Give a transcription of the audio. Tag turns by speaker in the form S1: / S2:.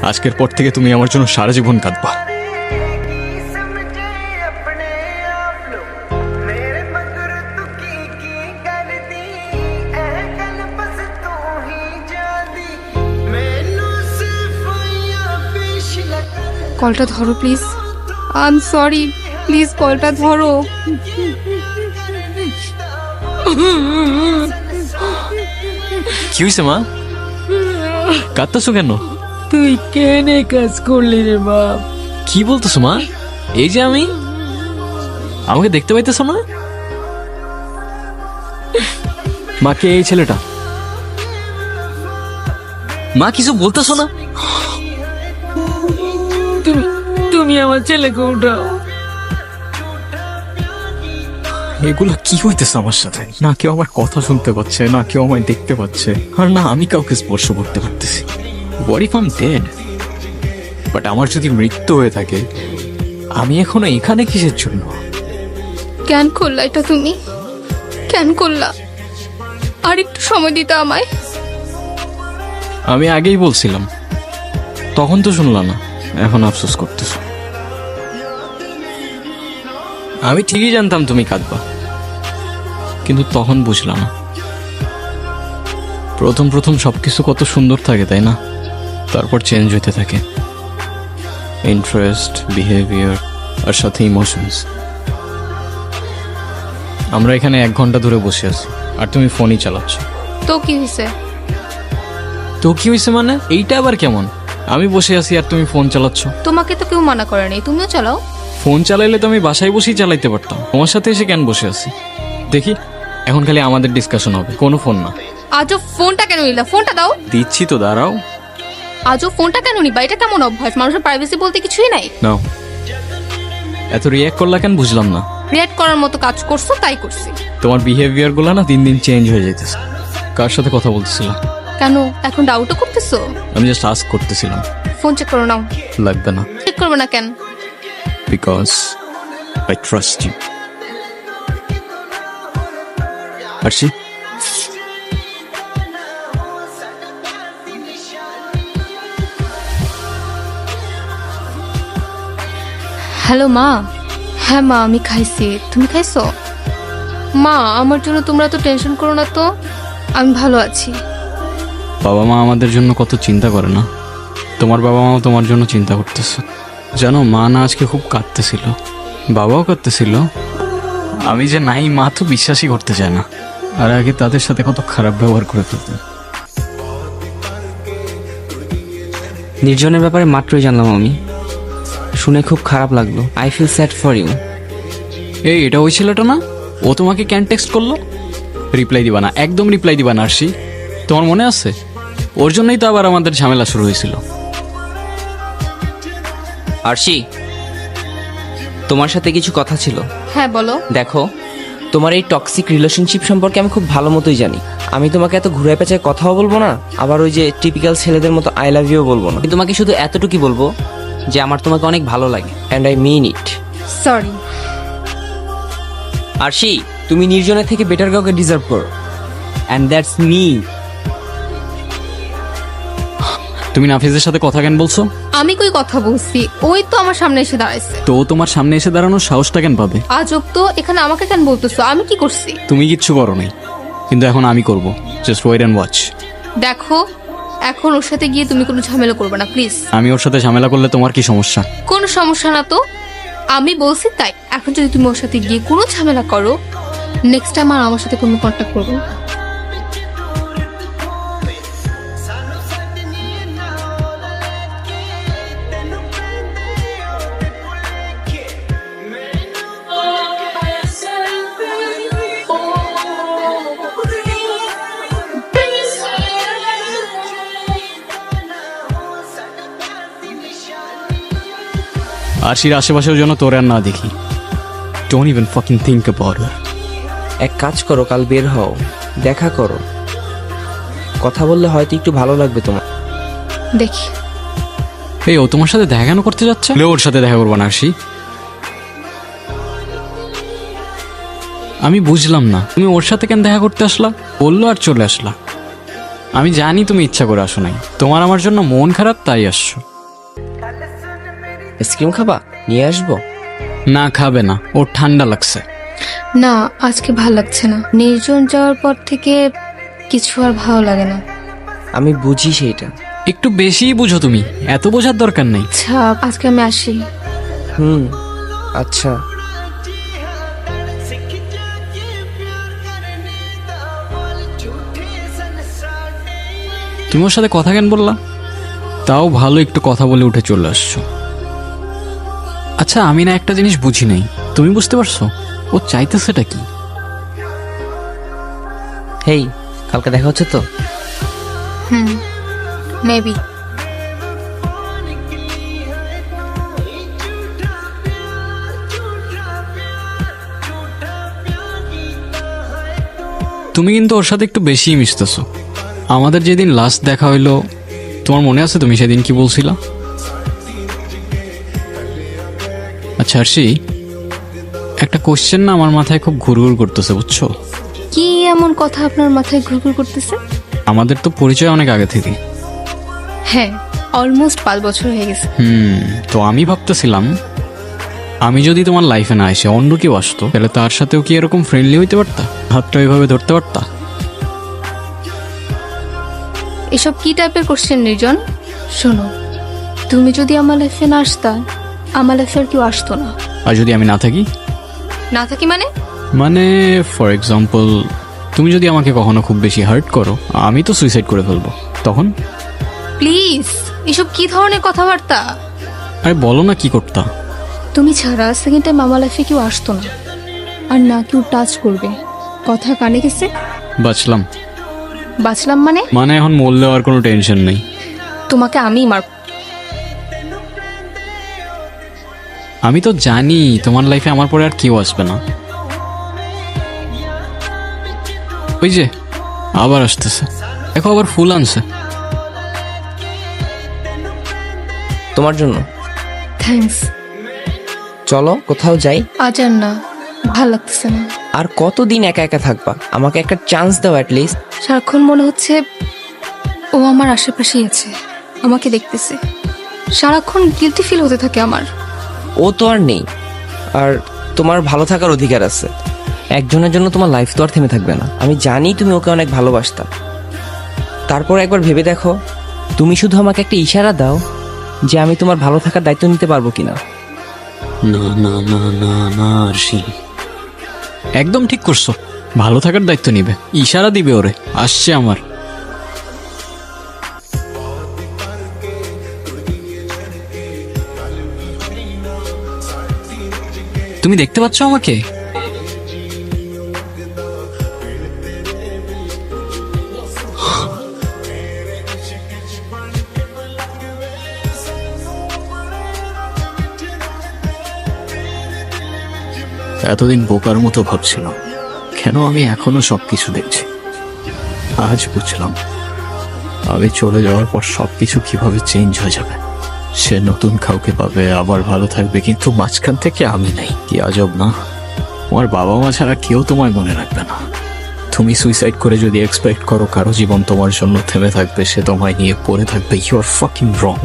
S1: আজকের পর থেকে তুমি আমার জন্য সারা জীবন কাঁদবা।
S2: কলটা ধরো please. I am sorry, please কলটা ধরো।
S1: কি হয়েছে মা, কাঁদতেছো কেন?
S3: তুই কেনে কাজ করলি রে বাপ?
S1: কি বলতেছো মা? এই যে আমি, আমাকে দেখতে পাইতেছো না? মা কে এই ছেলেটা? মা কিছু বলতেছো না?
S3: তুমি আমার ছেলেকে উঠাও।
S1: এগুলো কি হইতেছে আমার সাথে? না কেউ আমার কথা শুনতে পাচ্ছে, না কেউ আমায় দেখতে পাচ্ছে, আর না আমি কাউকে স্পর্শ করতে পারতেছি। What if I'm dead? But আমার যদি মৃত্যু হয়ে থাকে, আমি এখনো এখানে কিসের জন্য?
S2: কেন করলা এটা তুমি? কেন করলা? আর একটু সময় দিতে আমায়।
S1: আমি আগেই বলছিলাম, তখন তো শুনলা না, এখন আফসোস করতেছো। আমি ঠিকই জানতাম তুমি কাঁদবা, কিন্তু তখন বুঝলাম না। প্রথম প্রথম সবকিছু কত সুন্দর থাকে তাই না, তারপর চেঞ্জ হতে থাকে। ইন্টারেস্ট, বিহেভিয়ার আর সাথে ইমোশনস। আমরা এখানে 1 ঘন্টা ধরে বসে আছি আর তুমি ফোনই চালাচ্ছ।
S2: তো কি হয়েছে?
S1: তো কি হয়েছে মানে? এইটা আবার কেমন? আমি বসে আছি আর তুমি ফোন চালাচ্ছ।
S2: তোমাকে তো কেউ মানা করে নাই, তুমিও চালাও।
S1: ফোন চালাইলে তো আমি বাসায় বসেই চালাইতে পারতাম, তোমার সাথে এসে কেন বসে আছি? দেখি, এখন খালি আমাদের ডিসকাশন হবে, কোনো ফোন না।
S2: আজও ফোনটা কেন নিলা? ফোনটা দাও।
S1: দিচ্ছি তো, দাঁড়াও।
S2: আজও ফোনটা কেন নিবা? এটা কেমন অভ্যাস? মানুষের প্রাইভেসি বলতে কিছুই নাই।
S1: নাও। এত রিয়াক্ট করলা কেন বুঝলাম না।
S2: রিয়েক্ট করার মতো কাজ করছো তাই করছি।
S1: তোমার বিহেভিয়ার গুলো না দিন দিন চেঞ্জ হয়ে যাইতেছে। কার সাথে কথা বলতেছিলাম?
S2: কেন এখন ডাউটও করতেছো?
S1: আমি জাস্ট আস্ক করতেছিলাম।
S2: ফোন চেক করো নাও।
S1: লাগবে না।
S2: চেক করবে না কেন?
S1: Because I trust you. Arshi,
S2: hello মা। হ্যাঁ মা, আমি খাইছি। তুমি খাইছো? মা আমার জন্য তোমরা তো টেনশন করো না তো, আমি ভালো আছি।
S1: বাবা মা আমাদের জন্য কত চিন্তা করে না? তোমার বাবা মাও তোমার জন্য চিন্তা করতেছে। জানো, মা না আজকে খুব কাঁদতেছিল, বাবাও কাঁদতেছিল। আমি যে নাই, মা তো বিশ্বাসই করতে চায় না। আর আগে তাদের সাথে কত খারাপ ব্যবহার করে ফেলতেন।
S4: নির্জনের ব্যাপারে মাত্রই জানলাম আমি, শুনে খুব খারাপ লাগলো। I feel sad for you.
S1: এই, এটা ওই ছেলেটা না? ও তোমাকে ক্যান টেক্সট করলো? রিপ্লাই দিবা না, একদম রিপ্লাই দিবা না আরশি। তোমার মনে আছে? ওর জন্যই তো আবার আমাদের ঝামেলা শুরু হয়েছিল।
S4: আরশি, তোমার সাথে কিছু কথা ছিল।
S2: হ্যাঁ বলো।
S4: দেখো, তোমার এই টক্সিক রিলেশনশিপ সম্পর্কে আমি খুব ভালো মতোই জানি। আমি তোমাকে এত ঘুরে পেঁচায় কথাও বলবো না, আবার ওই যে টিপিক্যাল ছেলেদের মতো আই লাভ ইউ বলবো না। আমি তোমাকে শুধু এতটুকুই বলবো যে আমার তোমাকে অনেক ভালো লাগে, and I mean it.
S2: Sorry.
S4: Arshi, তুমি নির্জনের থেকে বেটার কাউকে ডিজার্ভ করো, অ্যান্ড দ্যাটস মি।
S1: তুমি নাফিজের সাথে কথা কেন বলছো?
S2: আমি কই কথা বলছি? ওই তো আমার সামনে এসে দাঁড়াইছে।
S1: তো ও তোমার সামনে এসে দাঁড়ানোর সাহসটা কেন পাবে?
S2: আজব তো, এখানে আমাকে কেন বলতেছো? আমি কি করছি?
S1: তুমি কিচ্ছু করো নাই, কিন্তু এখন আমি করব। Just wait and watch.
S2: দেখো, এখন ওর সাথে গিয়ে তুমি কোনো ঝামেলা করবে না প্লিজ।
S1: আমি ওর সাথে ঝামেলা করলে তোমার কি সমস্যা?
S2: কোনো সমস্যা না তো, আমি বলছি তাই। এখন যদি তুমি ওর সাথে গিয়ে কোনো ঝামেলা করো, নেক্সট টাইম আর আমার সাথে কোনো কন্ট্যাক্ট করবে না।
S1: আরশির আশেপাশেও যেন তোর আর না দেখি। Don't even fucking think about it.
S4: এক কাজ করো, কাল বের হও, দেখা করো, কথা বললে হয়তো একটু ভালো লাগবে তোমার।
S2: দেখি।
S1: এই, ও তোমার সাথে দেখা কেন করতে যাচ্ছে? ওর সাথে দেখা করবো না আরশি। আমি বুঝলাম না, তুমি ওর সাথে কেন দেখা করতে আসলা? বললো আর চলে আসলা। আমি জানি তুমি ইচ্ছা করে আসো নাই, তোমার আমার জন্য মন খারাপ তাই আসছো।
S4: আইসক্রিম খাবা? নিয়ে আসবো।
S1: না খাবে না, ওর ঠান্ডা লাগছে।
S2: না, আজকে ভালো লাগছে না। নির্জন যাওয়ার পর থেকে কিছু আর ভালো লাগে না।
S4: আমি বুঝি সেইটা।
S1: একটু বেশিই বুঝো তুমি, এত বোঝার দরকার নেই।
S2: আচ্ছা, আজকে আমি আসি।
S4: আচ্ছা।
S1: তুমি ওর সাথে কথা কেন বললা? তাও ভালো, একটু কথা বলে উঠে চলে আসছো। আচ্ছা, আমি না একটা জিনিস বুঝি নাই, তুমি বুঝতে পারছো ও চাইতেছেটা কি?
S4: হেই, কালকে দেখা হচ্ছে তো?
S2: মেবি।
S1: তুমি কিন্তু ওর সাথে একটু বেশিই মিশতেছো। আমাদের যেদিন লাস্ট দেখা হইলো, তোমার মনে আছে তুমি সেদিন কি বলছিলা? আচ্ছা আরশি, একটা কোশ্চেন না আমার মাথায় খুব ঘুরঘুর করতেছে, বুঝছো?
S2: কি এমন কথা আপনার মাথায় ঘুরঘুর করতেছে?
S1: আমাদের তো পরিচয় অনেক আগে থেকে।
S2: হ্যাঁ, অলমোস্ট 5 বছর হয়ে গেছে।
S1: তো আমি ভাবতেছিলাম, আমি যদি তোমার লাইফে না এসে অন্য কেউ আসতো, তাহলে তার সাথেও কি এরকম ফ্রেন্ডলি হইতে পারতা? হাতটা ওইভাবে ধরতে পারতা?
S2: এসব কি টাইপের কোশ্চেন নির্জন? শোনো, তুমি যদি আমার লাইফে না আসতা, আমার লাইফে আর কেউ আসতো না।
S1: আর যদি আমি না থাকি?
S2: না থাকি মানে?
S1: মানে ফর এক্সাম্পল, তুমি যদি আমাকে কখনো খুব বেশি হার্ট করো, আমি তো সুইসাইড করে ফেলবো, তখন?
S2: প্লিজ, এসব কি ধরনের কথাবার্তা?
S1: আরে বলো না, কি করতা?
S2: তুমি ছাড়া সেকেন্ড টাইম আমার লাইফে কেউ আসতো না, আর না কেউ টাচ করবে। কথা কানে গেছে?
S1: বাঁচলাম।
S2: বাঁচলাম মানে?
S1: মানে এখন মরলেও আর কোনো টেনশন নেই।
S2: তোমাকে আমি মার।
S1: আমি তো জানি তোমার লাইফে আমার পরে আর কেউ আসবে না। ওই যে আবার আসতেছে, দেখো আবার ফুল আনছে।
S4: তোমার জন্য।
S2: থ্যাঙ্কস।
S4: চলো কোথাও যাই।
S2: আজ আর না, ভাল লাগতেছে না।
S4: আর কতদিন একা একা থাকবা? আমাকে একটা চান্স দাও অ্যাটলিস্ট।
S2: সারাক্ষণ মনে হচ্ছে ও আমার আশেপাশেই আছে, আমাকে দেখতেছে। সারাক্ষণ গিলটি ফিল হতে থাকে আমার।
S4: ও তো আর নেই, আর তোমার ভালো থাকার অধিকার আছে। একজনের জন্য তোমার লাইফ তো আর থেমে থাকবে না। আমি জানি তুমি ওকে অনেক ভালোবাসতা, তারপর একবার ভেবে দেখো, তুমি শুধু আমাকে একটা ইশারা দাও যে আমি তোমার ভালো থাকার দায়িত্ব নিতে পারবো কিনা।
S1: না না না না না আরশি, একদম ঠিক করছো। ভালো থাকার দায়িত্ব নিবে, ইশারা দিবে ওরে, আসছে আমার। তুমি দেখতে পাচ্ছ আমাকে? এতদিন বোকার মতো ভাবছিলাম, কেন আমি এখনো সবকিছু দেখছি। আজ বুঝলাম, আমি চলে যাওয়ার পর সবকিছু কিভাবে চেঞ্জ হয়ে যাবে। সে নতুন কাউকে পাবে, আবার ভালো থাকবে, কিন্তু মাঝখান থেকে আমি নেই। কি আজব না? তোমার বাবা মা ছাড়া কেউ তোমায় মনে রাখবে না। তুমি সুইসাইড করে যদি এক্সপেক্ট করো কারো জীবন তোমার জন্য থেমে থাকবে, সে তোমায় নিয়ে পড়ে থাকবে, ইউ আর ফাকিং রং।